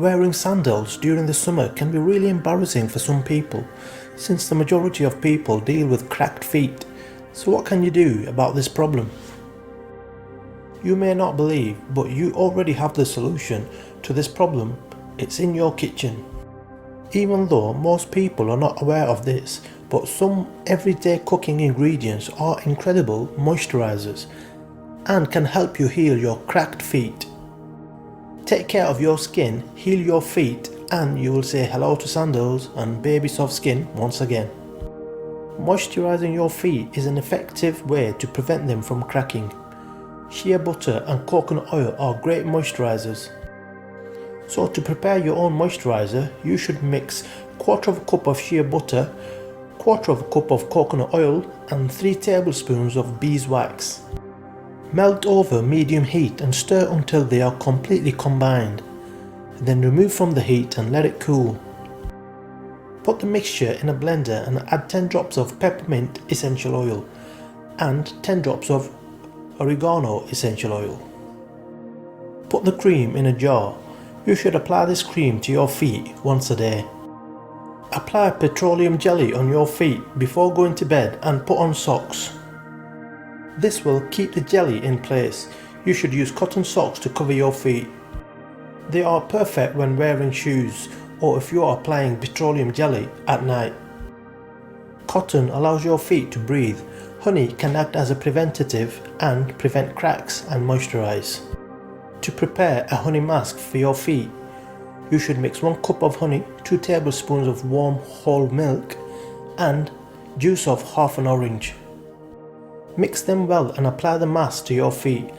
Wearing sandals during the summer can be really embarrassing for some people, since the majority of people deal with cracked feet. So what can you do about this problem? You may not believe, but you already have the solution to this problem. It's in your kitchen. Even though most people are not aware of this, but some everyday cooking ingredients are incredible moisturizers and can help you heal your cracked feet. Take care of your skin, heal your feet, and you will say hello to sandals and baby soft skin once again. Moisturizing your feet is an effective way to prevent them from cracking. Shea butter and coconut oil are great moisturizers. So to prepare your own moisturizer, you should mix 1/4 cup of shea butter, 1/4 cup of coconut oil and 3 tablespoons of beeswax. Melt over medium heat and stir until they are completely combined. Then remove from the heat and let it cool. Put the mixture in a blender and add 10 drops of peppermint essential oil and 10 drops of oregano essential oil. Put the cream in a jar. You should apply this cream to your feet once a day. Apply petroleum jelly on your feet before going to bed and put on socks. This will keep the jelly in place. You should use cotton socks to cover your feet. They are perfect when wearing shoes or if you are applying petroleum jelly at night. Cotton allows your feet to breathe. Honey can act as a preventative and prevent cracks and moisturize. To prepare a honey mask for your feet, you should mix 1 cup of honey, 2 tablespoons of warm whole milk, and juice of half an orange. Mix them well and apply the mask to your feet.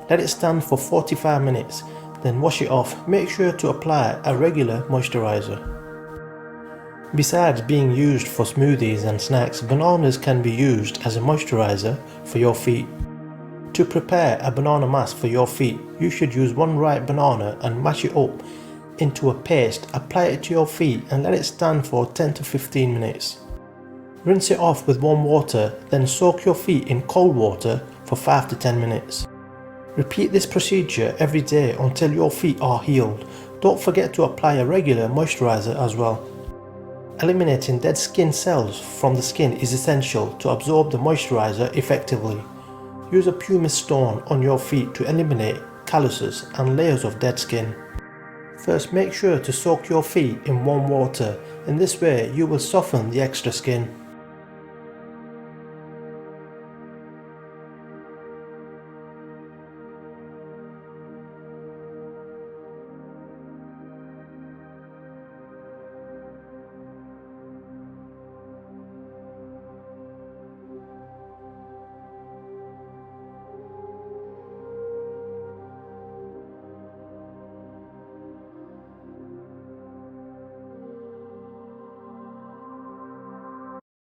Let it stand for 45 minutes, then wash it off. Make sure to apply a regular moisturizer. Besides being used for smoothies and snacks, bananas can be used as a moisturizer for your feet. To prepare a banana mask for your feet, you should use 1 ripe banana and mash it up into a paste. Apply it to your feet and let it stand for 10 to 15 minutes. Rinse it off with warm water, then soak your feet in cold water for 5 to 10 minutes. Repeat this procedure every day until your feet are healed. Don't forget to apply a regular moisturizer as well. Eliminating dead skin cells from the skin is essential to absorb the moisturizer effectively. Use a pumice stone on your feet to eliminate calluses and layers of dead skin. First, make sure to soak your feet in warm water. In this way, you will soften the extra skin.